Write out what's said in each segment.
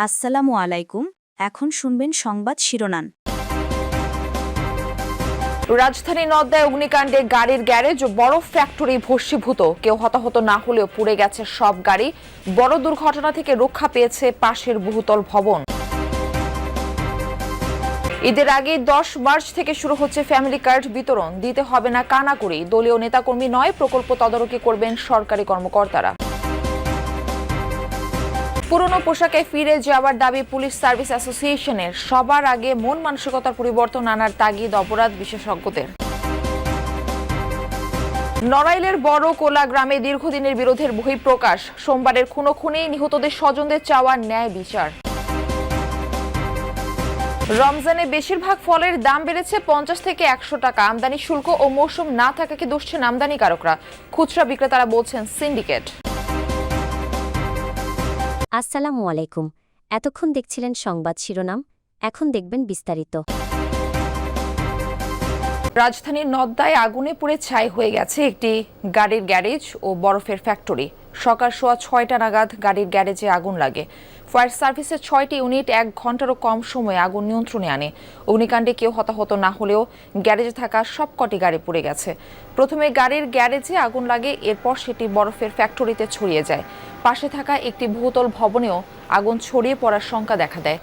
আসসালামু আলাইকুম। এখন শুনবেন সংবাদ শিরোনাম। রাজধানী নওদায় অগ্নিকাণ্ডে গাড়ির গ্যারেজ ও বড় ফ্যাক্টরি ভস্মীভূত, কেউ হতাহত না হলেও পুড়ে গেছে সব গাড়ি। বড় দুর্ঘটনা থেকে রক্ষা পেয়েছে পাশের বহুতল ভবন। ঈদের আগে 10 মার্চ থেকে শুরু হচ্ছে ফ্যামিলি কার্ড বিতরণ, দিতে হবে না কানাকড়ি। দলীয় নেতাকর্মী নয়, প্রকল্প তদারকি করবেন সরকারি কর্মকর্তারা। পুরনো পোশাকে ফিরে যাওয়ার দাবি পুলিশ সার্ভিস অ্যাসোসিয়েশনের। সবার আগে মন মানসিকতার পরিবর্তন আনার তাগিদ অপরাধ বিশেষজ্ঞদের। নড়াইলের বড় কোলা গ্রামে দীর্ঘদিনের বিরোধের বহিঃপ্রকাশ। সোমবারের খুনোখুনি নিহতদের স্বজনদের চাওয়া ন্যায় বিচার। রমজানে বেশিরভাগ ফলের দাম বেড়েছে 50 থেকে 100 টাকা। আমদানি শুল্ক ও মৌসুম না থাকাকে দুষছেন আমদানিকারকরা। খুচরা বিক্রেতারা বলছেন সিন্ডিকেট। আসসালামু আলাইকুম। এতক্ষণ দেখছিলেন সংবাদ শিরোনাম, এখন দেখবেন বিস্তারিত। রাজধানীর নওদায় আগুনে পুড়ে ছাই হয়ে গেছে একটি গাড়ির গ্যারেজ ও বরফের ফ্যাক্টরি। সকাল 6:15 নাগাদ গাড়ির গ্যারেজে আগুন লাগে। ফায়ার সার্ভিসের 6টি ইউনিট 1 ঘন্টারও কম সময়ে আগুন নিয়ন্ত্রণে আনে। অগ্নিকাণ্ডে কেউ হতাহত না হলেও গ্যারেজে থাকা সবকটি গাড়ি পুড়ে গেছে। প্রথমে গাড়ির গ্যারেজে আগুন লাগে, এরপর সেটি বরফের ফ্যাক্টরিতে ছড়িয়ে যায়। পাশে থাকা একটি বহুতল ভবনেও আগুন ছড়িয়ে পড়ার শঙ্কা দেখা দেয়।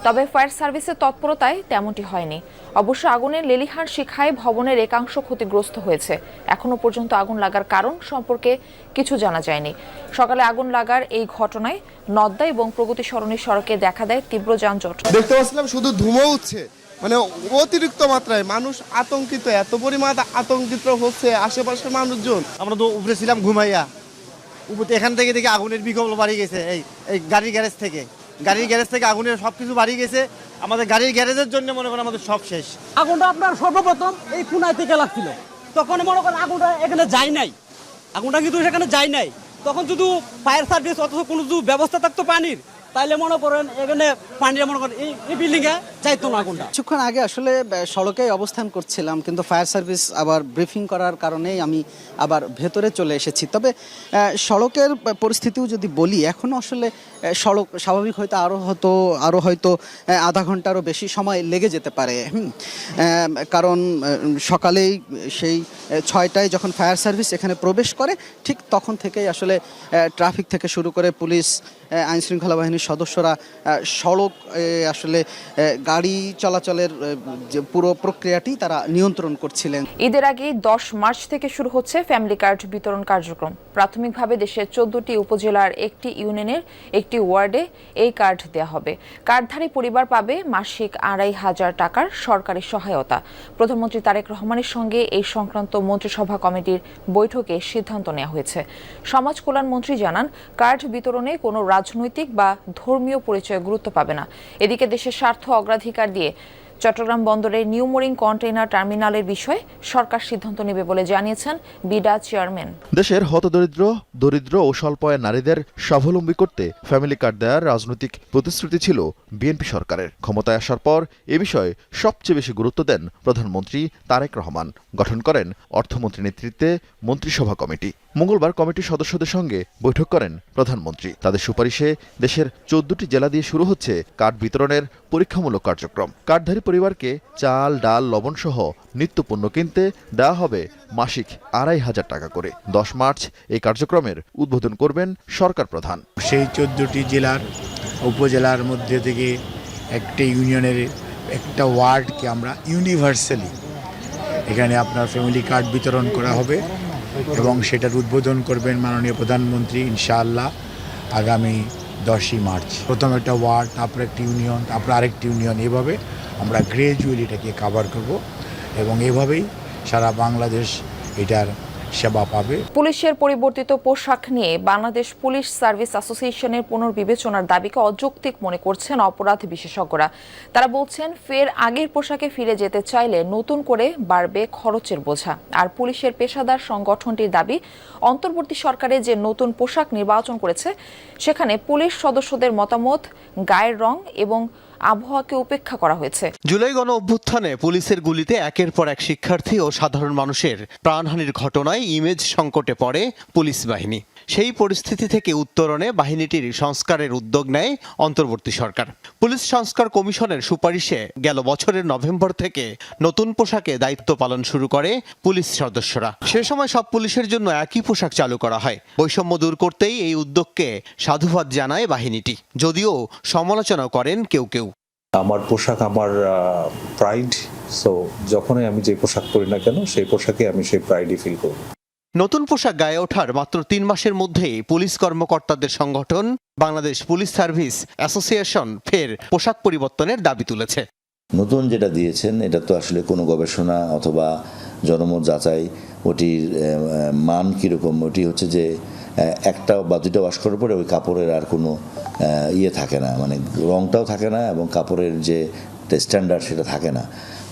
তবে ফায়ার সার্ভিসের তৎপরতায় তেমনটি হয়নি। অবশ্য আগুনের লেলিহান শিখায় ভবনের একাংশ ক্ষতিগ্রস্ত হয়েছে। এখনো পর্যন্ত আগুন লাগার কারণ সম্পর্কে কিছু জানা যায়নি। সকালে আগুন লাগার এই ঘটনায় নওদা এবং প্রগতি সরণি সড়কে দেখা দেয় তীব্র যানজট। দেখতে পাচ্ছিলাম শুধু ধুমো উঠছে, মানে অতিরিক্ত মাত্রায় মানুষ আতঙ্কিত, এত পরিমাণ আতঙ্কিত হচ্ছে আশেপাশের মানুষজন। আমরা তো উপরে ছিলাম ঘুমাইয়া, উপরে এখান থেকে দেখে আগুনের বিকল্প বাড়ি গেছে। এই গাড়ির গ্যারেজ থেকে আগুনের সবকিছু বাড়ি গেছে। আমাদের গাড়ির গ্যারেজের জন্য মনে করেন আমাদের সব শেষ। আগুনটা আপনার সর্বপ্রথম এই খুনায় থেকে লাগছিল, তখন মনে করেন আগুনটা এখানে যায় নাই, আগুনটা কিন্তু সেখানে যায় নাই। তখন যদি ফায়ার সার্ভিস অথবা কোনো যদি ব্যবস্থা থাকতো পানির, তাহলে মনে করেন এখানে পানির মনে করেন এই বিল্ডিংয়ে যাইতো না আগুনটা। কিছুক্ষণ আগে আসলে সড়কে অবস্থান করছিলাম, কিন্তু ফায়ার সার্ভিস আবার ব্রিফিং করার কারণেই আমি আবার ভেতরে চলে এসেছি। তবে সড়কের পরিস্থিতিও যদি বলি, এখনও আসলে সড়ক স্বাভাবিক আরও হয়তো আধা ঘন্টারও বেশি সময় লেগে যেতে পারে। কারণ সকালেই সেই 6টায় যখন ফায়ার সার্ভিস এখানে প্রবেশ করে, ঠিক তখন থেকেই আসলে ট্রাফিক থেকে শুরু করে পুলিশ, আইনশৃঙ্খলা বাহিনীর সদস্যরা সড়ক আসলে গাড়ি চলাচলের যে পুরো প্রক্রিয়াটি তারা নিয়ন্ত্রণ করছিলেন। ঈদের আগে 10 মার্চ থেকে শুরু হচ্ছে ফ্যামিলি কার্ড বিতরণ কার্যক্রম। প্রাথমিকভাবে দেশের 14টি উপজেলার একটি ইউনিয়নের একটি ওয়ার্ডে এই কার্ড দেওয়া হবে। কার্ডধারী পরিবার পাবে মাসিক 2,500 টাকার সরকারি সহায়তা। প্রধানমন্ত্রী তারেক রহমানের সঙ্গে এই সংক্রান্ত মন্ত্রিসভা কমিটির বৈঠকে সিদ্ধান্ত নেওয়া হয়েছে। সমাজ কল্যাণ মন্ত্রী জানান, কার্ড বিতরণে কোনো রাজনৈতিক বা ধর্মীয় পরিচয় গুরুত্ব পাবে না। এদিকে দেশের স্বার্থ অগ্রাধিকার দিয়ে চট্টগ্রাম বন্দরের নিউ মোরিং কন্টেইনার টার্মিনালের বিষয়ে সরকার সিদ্ধান্ত নেবে বলে জানিয়েছেন বিডা চেয়ারম্যান। দেশের হতদরিদ্র, দরিদ্র ও স্বল্প আয়ের নারীদের স্বাবলম্বী করতে ফ্যামিলি কার্ড দেওয়ার রাজনৈতিক প্রতিশ্রুতি ছিল বিএনপি সরকারের। ক্ষমতায় আসার পর এ বিষয়ে সবচেয়ে বেশি গুরুত্ব দেন প্রধানমন্ত্রী তারেক রহমান। গঠন করেন অর্থমন্ত্রীর নেতৃত্বে মন্ত্রিসভা কমিটি। মঙ্গলবার কমিটির সদস্যদের সঙ্গে বৈঠক করেন প্রধানমন্ত্রী। তাদের সুপারিশে দেশের 14টি জেলা দিয়ে শুরু হচ্ছে কার্ড বিতরণের পরীক্ষামূলক কার্যক্রম। কার্ডধারী পরিবারকে চাল, ডাল, লবণ সহ নিত্যপণ্য কিনতে দেওয়া হবে মাসিক 2,500 টাকা করে। 10 মার্চ এই কার্যক্রমের উদ্বোধন করবেন সরকার প্রধান। সেই 14টি জেলার উপজেলার মধ্যে থেকে একটা ইউনিয়নের একটা ওয়ার্ডকে আমরা ইউনিভার্সালি এখানে আপনার ফ্যামিলি কার্ড বিতরণ করা হবে এবং সেটার উদ্বোধন করবেন মাননীয় প্রধানমন্ত্রী ইনশাআল্লাহ আগামী 10ই মার্চ। প্রথম একটা ওয়ার্ড, তারপর একটি ইউনিয়ন, তারপর আরেকটি ইউনিয়ন, এভাবে আমরা গ্রাজুয়ালি এটাকে কভার করব এবং এভাবেই সারা বাংলাদেশ এটার সেবা পাবে। পুলিশের পরিবর্তিত পোশাক নিয়ে বাংলাদেশ পুলিশ সার্ভিস অ্যাসোসিয়েশনের পুনর্বিবেচনার দাবিকে অযৌক্তিক মনে করছেন অপরাধ বিশেষজ্ঞরা। তারা বলছেন, ফের আগের পোশাকে ফিরে যেতে চাইলে নতুন করে বাড়বে খরচের বোঝা। আর পুলিশের পেশাদার সংগঠনটির দাবি, অন্তর্বর্তী সরকারে যে নতুন পোশাক নির্বাচন করেছে সেখানে পুলিশ সদস্যদের মতামত, গায়ের রং এবং আবহাওয়াকে উপেক্ষা করা হয়েছে। জুলাই গণ অভ্যুত্থানে পুলিশের গুলিতে একের পর এক শিক্ষার্থী ও সাধারণ মানুষের প্রাণহানির ঘটনায় ইমেজ সংকটে পড়ে পুলিশ বাহিনী। সেই পরিস্থিতি থেকে উত্তরণে বাহিনীটির সংস্কারের উদ্যোগ নেয় অন্তর্বর্তী সরকার। পুলিশ সংস্কার কমিশনের সুপারিশে গেল বছরের নভেম্বর থেকে নতুন পোশাকে দায়িত্ব পালন শুরু করে পুলিশ সদস্যরা। সে সময় সব পুলিশের জন্য একই পোশাক চালু করা হয়। বৈষম্য দূর করতেই এই উদ্যোগকে সাধুবাদ জানায় বাহিনীটি, যদিও সমালোচনা করেন কেউ কেউ। আমার পোশাক আমার প্রাইড, সো যখনই আমি যে পোশাক পরি না কেন সেই পোশাকে আমি সেই প্রাইডই ফিল করি। নতুন পোশাক গায়ে ওঠার মাত্র 3 মাসের মধ্যেই পুলিশ কর্মকর্তাদের সংগঠন বাংলাদেশ পুলিশ সার্ভিস অ্যাসোসিয়েশন ফের পোশাক পরিবর্তনের দাবি তুলেছে। নতুন যেটা দিয়েছেন এটা তো আসলে কোনো গবেষণা অথবা জনমত যাচাই ওটির মান কীরকম, ওটি হচ্ছে যে একটা বা দুইটা ওয়াশ করার পরে ওই কাপড়ের আর কোনো ইয়ে থাকে না, মানে রংটাও থাকে না এবং কাপড়ের যে স্ট্যান্ডার্ড সেটা থাকে না।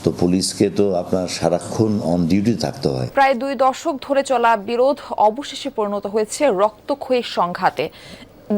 তো পুলিশকে তো আপনার সারাক্ষণ অন ডিউটি থাকতে হয়। প্রায় 2 দশক ধরে চলা বিরোধ অবশেষে পরিণত হয়েছে রক্তক্ষয়ী সংঘাতে।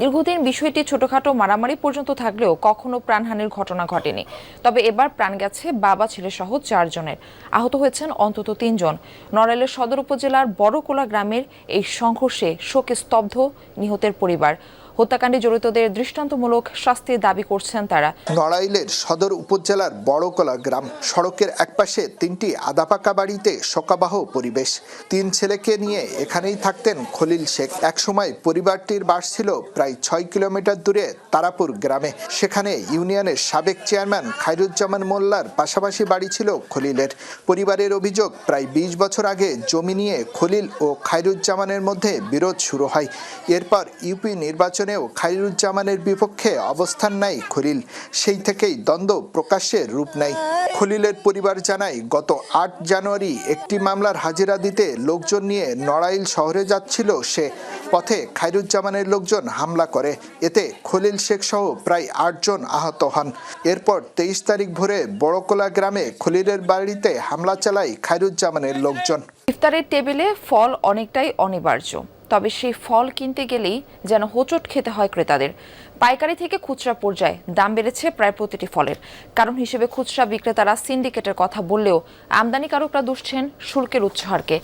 দীর্ঘদিন বিষয়টি ছোটখাটো মারামারি পর্যন্ত থাকলেও কখনো প্রাণহানির ঘটনা ঘটেনি। তবে এবার প্রাণ গেছে বাবা ছেলে সহ 4 জনের, আহত হয়েছেন অন্তত 3 জন। নড়াইলের সদর উপজেলার বড়কোলা গ্রামের এই সংঘর্ষে শোকে স্তব্ধ নিহতের পরিবার। হত্যাকাণ্ডে জড়িতদের দৃষ্টান্তমূলক শাস্তির দাবি করছেন তারা। নড়াইলের সদর উপজেলার বড়কোলা গ্রাম, সড়কের একপাশে 3টি আদাপাকা বাড়িতে শোকাবহ পরিবেশ। 3 ছেলেকে নিয়ে এখানেই থাকতেন খলিল শেখ। একসময় পরিবারটির বাস ছিল প্রায় 6 কিলোমিটার দূরে তারাপুর গ্রামে। সেখানে ইউনিয়নের সাবেক চেয়ারম্যান খায়রুজ্জামান মোল্লার পাশাপাশি বাড়ি ছিল খলিলের। পরিবারের অভিযোগ, প্রায় 20 বছর আগে জমি নিয়ে খলিল ও খায়রুজ্জামানের মধ্যে বিরোধ শুরু হয়। এরপর ইউপি নির্বাচনেও খায়রুজ্জামানের বিপক্ষে অবস্থান নেয় খলিল। সেই থেকেই দ্বন্দ্ব প্রকাশ্যে রূপ নেয়। খলিলের পরিবার জানায়, গত 8 জানুয়ারি একটি মামলার হাজিরা দিতে লোকজন নিয়ে নড়াইল শহরে যাচ্ছিল সে। পথে খায়রুজ্জামানের লোকজন হামলা করে। এতে খলিল শেখ সহ প্রায় 8 জন আহত হন। এরপর 23 তারিখ ভোরে বড়কোলা গ্রামে খলিলের বাড়িতে হামলা চালায় খায়রুজ্জামানের লোকজন। ইফতারের টেবিলে ফল অনেকটাই অনিবার্য, তবে সেই ফল কিনতে গেলেই যেন হোঁচট খেতে হয় ক্রেতাদের। পাইকারি থেকে খুচরা পর্যায়ে দাম বেড়েছে প্রায় প্রতিটি ফলের। কারণ হিসেবে খুচরা বিক্রেতারা সিন্ডিকেটের কথা বললেও আমদানিকারকরা দুষছেন শুল্কের উচ্চহারকে।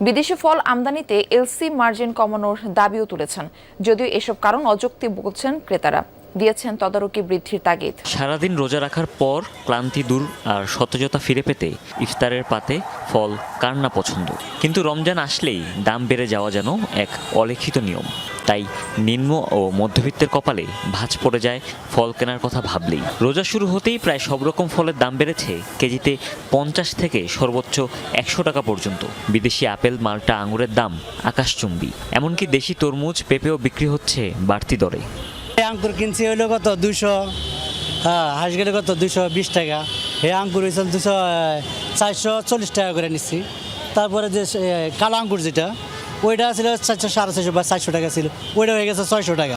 বিদেশি ফল আমদানিতে এলসি মার্জিন কমানোর দাবিও তুলেছেন, যদিও এসব কারণ অযৌক্তিক বলছেন ক্রেতারা। দিয়েছেন তদারকি বৃদ্ধির তাগিদ। সারাদিন রোজা রাখার পর ক্লান্তি দূর আর সতেজতা ফিরে পেতে ইফতারের পাতে ফল কার না পছন্দ, কিন্তু রমজান আসলেই দাম বেড়ে যাওয়া যেন এক অলিখিত নিয়ম। তাই নিম্ন ও মধ্যবিত্তের কপালে ভাঁজ পড়ে যায় ফল কেনার কথা ভাবলেই। রোজা শুরু হতেই প্রায় সব রকম ফলের দাম বেড়েছে কেজিতে 50 থেকে সর্বোচ্চ 100 টাকা পর্যন্ত। বিদেশি আপেল, মাল্টা, আঙুরের দাম আকাশচুম্বী। এমনকি দেশি তরমুজ, পেঁপেও বিক্রি হচ্ছে বাড়তি দরে। আঙ্কুর কিনছি হইলো কত 200, হাঁস গেলে কত 220 টাকা। এই আঙ্কুর হয়েছে 440 টাকা করে নিচ্ছি। তারপরে যে কালো আঙ্কুর যেটা, ওইটা ছিল 450 বা 400 টাকা ছিল, ওইটা হয়ে গেছে 600 টাকা।